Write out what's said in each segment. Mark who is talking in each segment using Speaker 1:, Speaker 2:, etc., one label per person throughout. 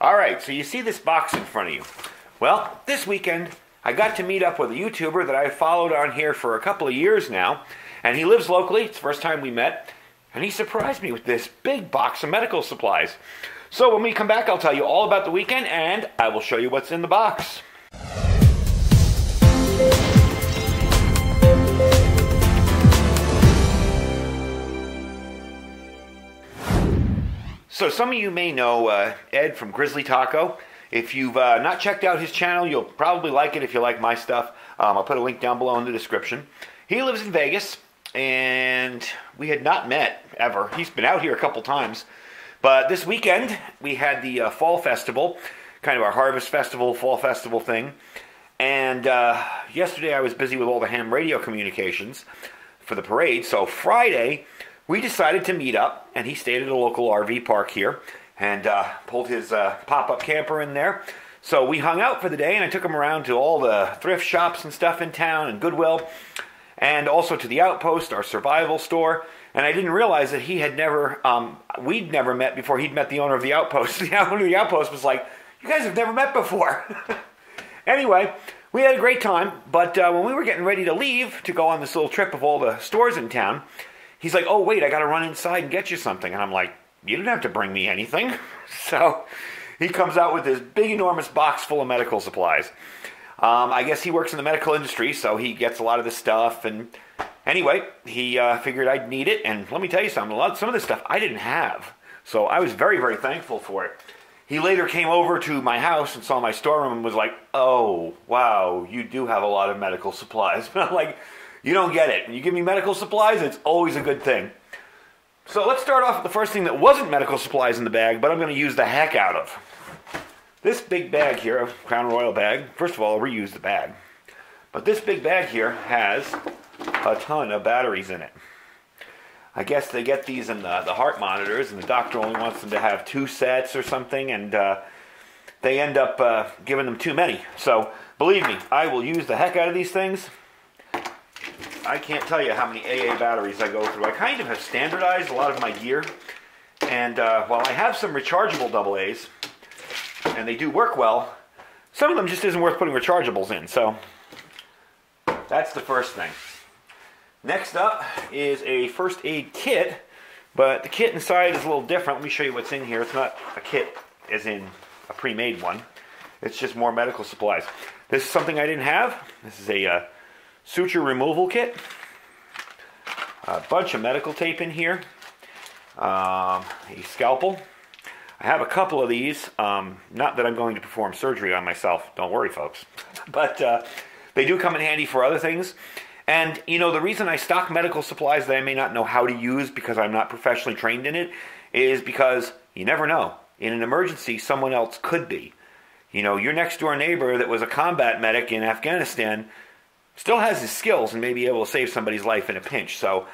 Speaker 1: Alright, so you see this box in front of you. Well, this weekend I got to meet up with a YouTuber that I've followed on here for a couple of years now, and he lives locally. It's the first time we met, and he surprised me with this big box of medical supplies. So when we come back, I'll tell you all about the weekend, and I will show you what's in the box. So some of you may know Ed from Grizzly Taco. If you've not checked out his channel, you'll probably like it if you like my stuff. I'll put a link down below in the description. He lives in Vegas, and we had not met ever. He's been out here a couple times. But this weekend, we had the Fall Festival, kind of our Harvest Festival, Fall Festival thing. And yesterday I was busy with all the ham radio communications for the parade. So Friday, we decided to meet up, and he stayed at a local RV park here and pulled his pop-up camper in there. So we hung out for the day, and I took him around to all the thrift shops and stuff in town and Goodwill, and also to the Outpost, our survival store. And I didn't realize that he had never, we'd never met before he'd met the owner of the Outpost. The owner of the Outpost was like, "You guys have never met before." Anyway, we had a great time, but when we were getting ready to leave to go on this little trip of all the stores in town, he's like, "Oh, wait, I got to run inside and get you something." And I'm like, "You didn't have to bring me anything." So he comes out with this big, enormous box full of medical supplies. I guess he works in the medical industry, so he gets a lot of this stuff. And anyway, he figured I'd need it. And let me tell you something, some of this stuff I didn't have. So I was very, very thankful for it. He later came over to my house and saw my storeroom and was like, "Oh, wow, you do have a lot of medical supplies." And I'm like, "You don't get it. When you give me medical supplies, it's always a good thing." So let's start off with the first thing that wasn't medical supplies in the bag, but I'm going to use the heck out of. This big bag here, a Crown Royal bag, first of all, I'll reuse the bag. But this big bag here has a ton of batteries in it. I guess they get these in the heart monitors, and the doctor only wants them to have 2 sets or something, and they end up giving them too many. So believe me, I will use the heck out of these things. I can't tell you how many AA batteries I go through. I kind of have standardized a lot of my gear, and while I have some rechargeable AA's, and they do work well, some of them just isn't worth putting rechargeables in. So that's the first thing. Next up is a first aid kit, but the kit inside is a little different. Let me show you what's in here. It's not a kit as in a pre-made one. It's just more medical supplies. This is something I didn't have. This is a suture removal kit. A bunch of medical tape in here. A scalpel. I have a couple of these. Not that I'm going to perform surgery on myself. Don't worry, folks. But they do come in handy for other things. And, you know, the reason I stock medical supplies that I may not know how to use because I'm not professionally trained in it is because you never know. In an emergency, someone else could be. You know, your next door neighbor that was a combat medic in Afghanistan still has his skills and may be able to save somebody's life in a pinch. So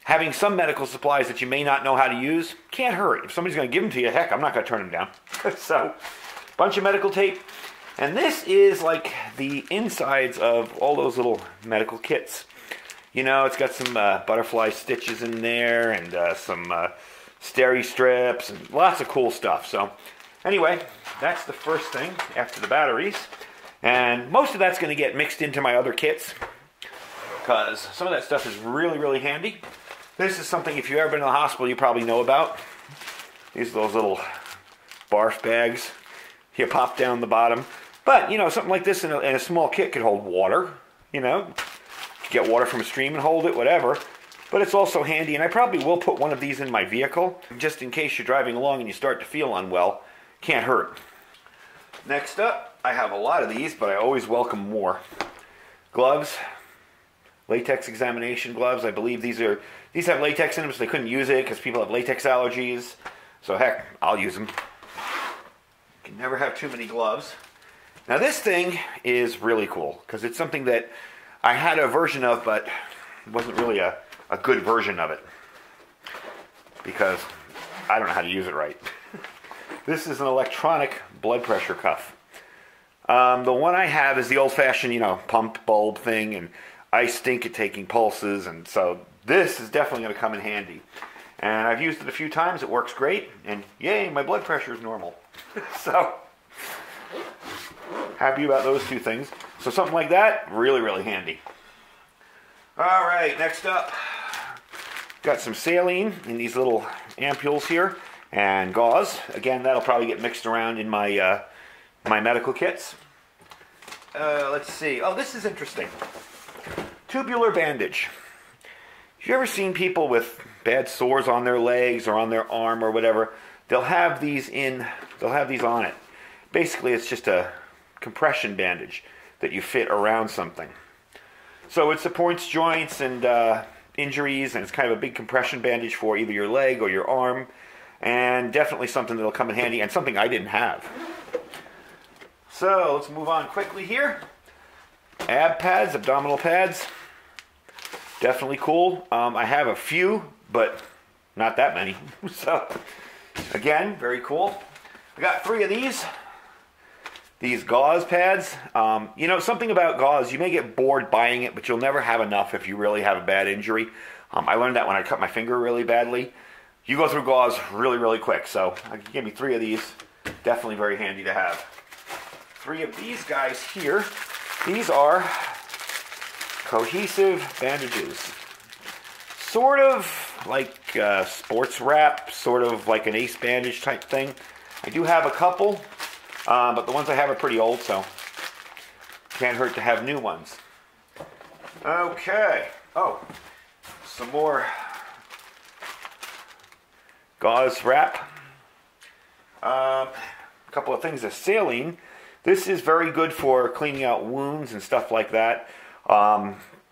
Speaker 1: having some medical supplies that you may not know how to use can't hurt. If somebody's going to give them to you, heck, I'm not going to turn them down. So, bunch of medical tape. And this is like the insides of all those little medical kits. You know, it's got some butterfly stitches in there and some steri strips and lots of cool stuff. So anyway, that's the first thing after the batteries. And most of that's going to get mixed into my other kits because some of that stuff is really, really handy. This is something, if you've ever been to the hospital, you probably know about. These are those little barf bags. You pop down the bottom. But, you know, something like this in a small kit could hold water, you know. Get water from a stream and hold it, whatever. But it's also handy, and I probably will put one of these in my vehicle, just in case you're driving along and you start to feel unwell. Can't hurt. Next up, I have a lot of these, but I always welcome more. Gloves. Latex examination gloves. I believe these have latex in them, so they couldn't use it because people have latex allergies. So heck, I'll use them. You can never have too many gloves. Now this thing is really cool because it's something that I had a version of, but it wasn't really a good version of it because I don't know how to use it right. This is an electronic blood pressure cuff. The one I have is the old-fashioned, you know, pump bulb thing, and I stink at taking pulses, and so this is definitely going to come in handy. And I've used it a few times. It works great, and yay, my blood pressure is normal. So Happy about those two things. So something like that, really, really handy. All right, next up, got some saline in these little ampules here, and gauze. Again, that'll probably get mixed around in my my medical kits. Let's see. Oh, this is interesting. Tubular bandage. Have you ever seen people with bad sores on their legs or on their arm or whatever? They'll have these on it. Basically, it's just a compression bandage that you fit around something. So it supports joints and injuries, and it's kind of a big compression bandage for either your leg or your arm, and definitely something that'll come in handy, and something I didn't have. So let's move on quickly here. Ab pads, abdominal pads, definitely cool. I have a few, but not that many. So again, very cool. I got 3 of these gauze pads. You know, something about gauze, you may get bored buying it, but you'll never have enough if you really have a bad injury. I learned that when I cut my finger really badly. You go through gauze really, really quick. So give me 3 of these. Definitely very handy to have. 3 of these guys here. These are cohesive bandages. Sort of like sports wrap, sort of like an ace bandage type thing. I do have a couple, but the ones I have are pretty old, so can't hurt to have new ones. Okay. Oh, some more gauze wrap. A couple of things of saline. This is very good for cleaning out wounds and stuff like that.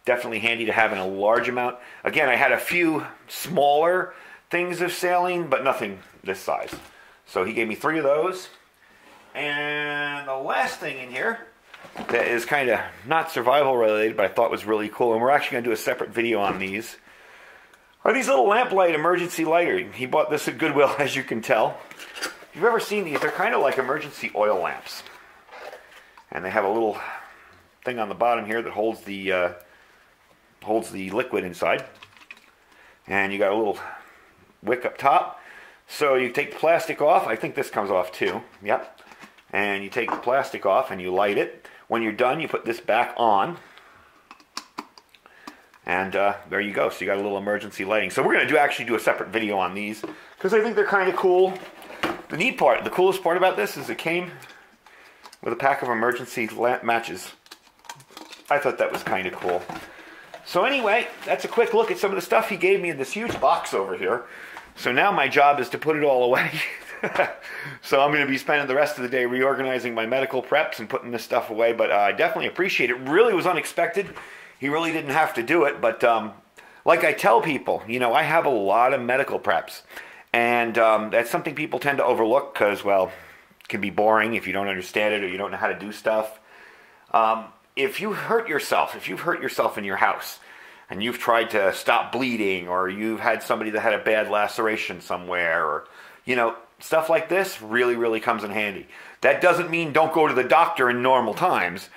Speaker 1: Definitely handy to have in a large amount. Again, I had a few smaller things of saline, but nothing this size. So he gave me 3 of those. And the last thing in here that is kind of not survival related, but I thought was really cool, and we're actually going to do a separate video on these, are these little lamplight emergency lighter. He bought this at Goodwill, as you can tell. If you've ever seen these, they're kind of like emergency oil lamps. And they have a little thing on the bottom here that holds the liquid inside. And you got a little wick up top. So you take the plastic off. I think this comes off too. Yep. And you take the plastic off and you light it. When you're done, you put this back on. And there you go. So you got a little emergency lighting. So we're going to actually do a separate video on these, because I think they're kind of cool. The coolest part about this is it came with a pack of emergency lamp matches. I thought that was kind of cool. So anyway, that's a quick look at some of the stuff he gave me in this huge box over here. So now my job is to put it all away. So I'm going to be spending the rest of the day reorganizing my medical preps and putting this stuff away. But I definitely appreciate it. Really was unexpected. He really didn't have to do it. But like I tell people, you know, I have a lot of medical preps. And that's something people tend to overlook because, well, can be boring if you don't understand it or you don't know how to do stuff. If you've hurt yourself in your house and you've tried to stop bleeding, or you've had somebody that had a bad laceration somewhere, or, you know, stuff like this really, really comes in handy. That doesn't mean don't go to the doctor in normal times.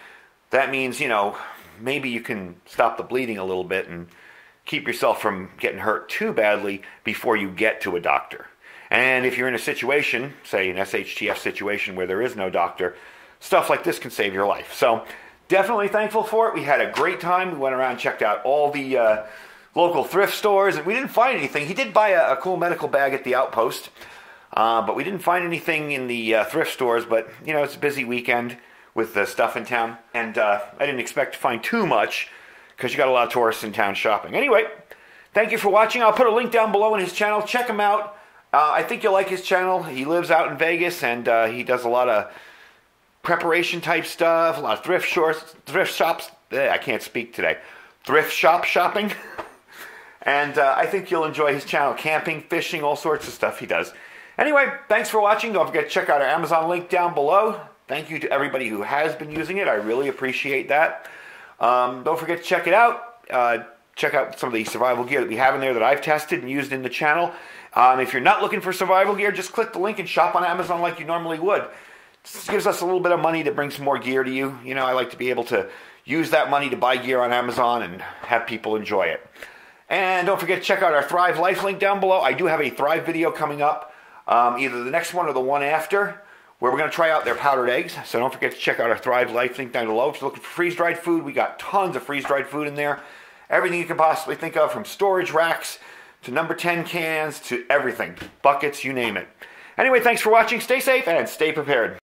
Speaker 1: That means, you know, maybe you can stop the bleeding a little bit and keep yourself from getting hurt too badly before you get to a doctor. And if you're in a situation, say an SHTF situation where there is no doctor, stuff like this can save your life. So definitely thankful for it. We had a great time. We went around, checked out all the local thrift stores, and we didn't find anything. He did buy a cool medical bag at the Outpost, but we didn't find anything in the thrift stores. But, you know, it's a busy weekend with the stuff in town, and I didn't expect to find too much because you got a lot of tourists in town shopping. Anyway, thank you for watching. I'll put a link down below in his channel. Check him out. I think you'll like his channel. He lives out in Vegas, and he does a lot of preparation type stuff, a lot of thrift shops. I can't speak today. Thrift shop shopping. And I think you'll enjoy his channel. Camping, fishing, all sorts of stuff he does. Anyway, thanks for watching. Don't forget to check out our Amazon link down below. Thank you to everybody who has been using it. I really appreciate that. Don't forget to check it out. Check out some of the survival gear that we have in there that I've tested and used in the channel. If you're not looking for survival gear, just click the link and shop on Amazon like you normally would. This gives us a little bit of money to bring some more gear to you. You know, I like to be able to use that money to buy gear on Amazon and have people enjoy it. And don't forget to check out our Thrive Life link down below. I do have a Thrive video coming up, either the next one or the one after, where we're going to try out their powdered eggs. So don't forget to check out our Thrive Life link down below. If you're looking for freeze-dried food, we got tons of freeze-dried food in there. Everything you can possibly think of, from storage racks to number 10 cans to everything. Buckets, you name it. Anyway, thanks for watching. Stay safe and stay prepared.